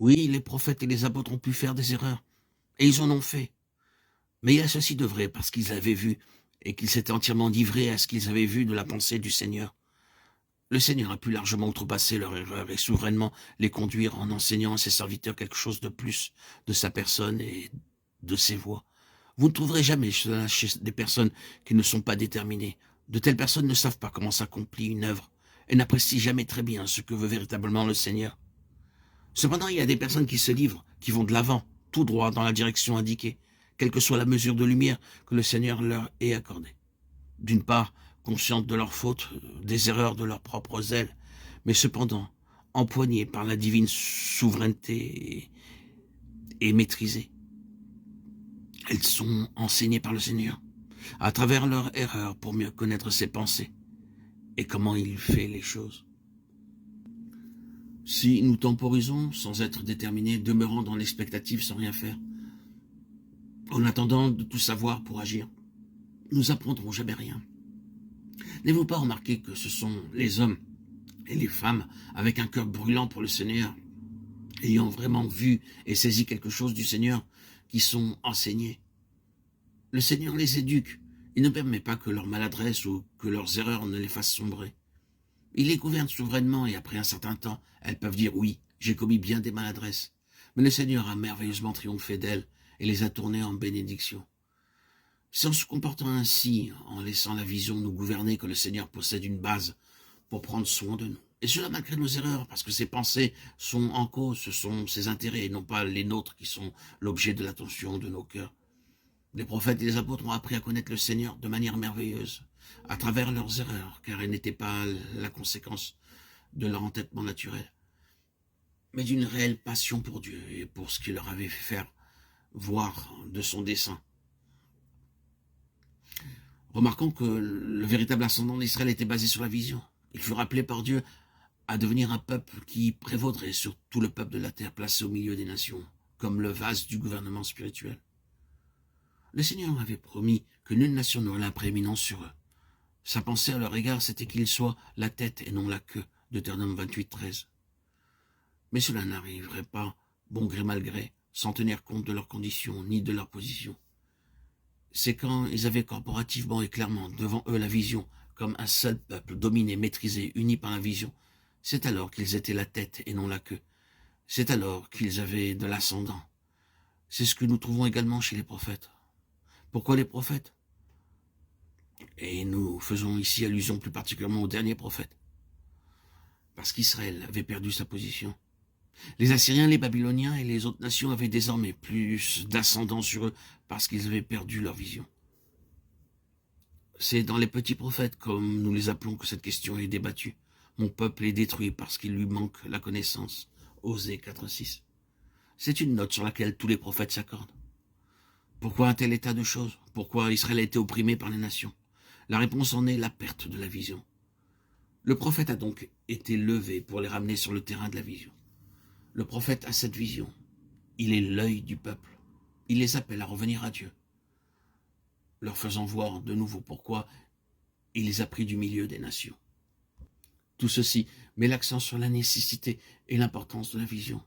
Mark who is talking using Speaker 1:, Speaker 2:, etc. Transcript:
Speaker 1: Oui, les prophètes et les apôtres ont pu faire des erreurs, et ils en ont fait. Mais il y a ceci de vrai, parce qu'ils avaient vu, et qu'ils s'étaient entièrement livrés à ce qu'ils avaient vu de la pensée du Seigneur. Le Seigneur a pu largement outrepasser leur erreur et souverainement les conduire en enseignant à ses serviteurs quelque chose de plus de sa personne et de ses voies. Vous ne trouverez jamais cela chez des personnes qui ne sont pas déterminées. De telles personnes ne savent pas comment s'accomplit une œuvre et n'apprécient jamais très bien ce que veut véritablement le Seigneur. Cependant, il y a des personnes qui se livrent, qui vont de l'avant, tout droit dans la direction indiquée, quelle que soit la mesure de lumière que le Seigneur leur ait accordée. D'une part, conscientes de leurs fautes, des erreurs de leur propre zèle, mais cependant empoignées par la divine souveraineté et maîtrisées. Elles sont enseignées par le Seigneur, à travers leurs erreurs pour mieux connaître ses pensées et comment il fait les choses. Si nous temporisons sans être déterminés, demeurant dans l'expectative sans rien faire, en attendant de tout savoir pour agir, nous apprendrons jamais rien. N'avez-vous pas remarqué que ce sont les hommes et les femmes avec un cœur brûlant pour le Seigneur, ayant vraiment vu et saisi quelque chose du Seigneur, qui sont enseignés? Le Seigneur les éduque. Il ne permet pas que leur maladresse ou que leurs erreurs ne les fassent sombrer. Il les gouverne souverainement et après un certain temps, elles peuvent dire oui, j'ai commis bien des maladresses. Mais le Seigneur a merveilleusement triomphé d'elles et les a tournées en bénédiction. C'est en se comportant ainsi, en laissant la vision nous gouverner, que le Seigneur possède une base pour prendre soin de nous. Et cela malgré nos erreurs, parce que ses pensées sont en cause, ce sont ses intérêts et non pas les nôtres qui sont l'objet de l'attention de nos cœurs. Les prophètes et les apôtres ont appris à connaître le Seigneur de manière merveilleuse, à travers leurs erreurs, car elles n'étaient pas la conséquence de leur entêtement naturel, mais d'une réelle passion pour Dieu et pour ce qu'il leur avait fait faire voir de son dessein. Remarquons que le véritable ascendant d'Israël était basé sur la vision. Il fut rappelé par Dieu à devenir un peuple qui prévaudrait sur tout le peuple de la terre, placé au milieu des nations, comme le vase du gouvernement spirituel. Le Seigneur avait promis que nulle nation n'aurait la prééminence sur eux. Sa pensée à leur égard, c'était qu'ils soient la tête et non la queue, Deutéronome 28, 13. Mais cela n'arriverait pas, bon gré mal gré, sans tenir compte de leurs conditions ni de leur position. C'est quand ils avaient corporativement et clairement devant eux la vision, comme un seul peuple, dominé, maîtrisé, uni par la vision, c'est alors qu'ils étaient la tête et non la queue. C'est alors qu'ils avaient de l'ascendant. C'est ce que nous trouvons également chez les prophètes. Pourquoi les prophètes? Et nous faisons ici allusion plus particulièrement aux derniers prophètes. Parce qu'Israël avait perdu sa position. Les Assyriens, les Babyloniens et les autres nations avaient désormais plus d'ascendant sur eux parce qu'ils avaient perdu leur vision. C'est dans les petits prophètes, comme nous les appelons, que cette question est débattue. Mon peuple est détruit parce qu'il lui manque la connaissance. Osée 4.6. C'est une note sur laquelle tous les prophètes s'accordent. Pourquoi un tel état de choses? Pourquoi Israël a été opprimé par les nations? La réponse en est la perte de la vision. Le prophète a donc été levé pour les ramener sur le terrain de la vision. Le prophète a cette vision. Il est l'œil du peuple. Il les appelle à revenir à Dieu, leur faisant voir de nouveau pourquoi il les a pris du milieu des nations. Tout ceci met l'accent sur la nécessité et l'importance de la vision.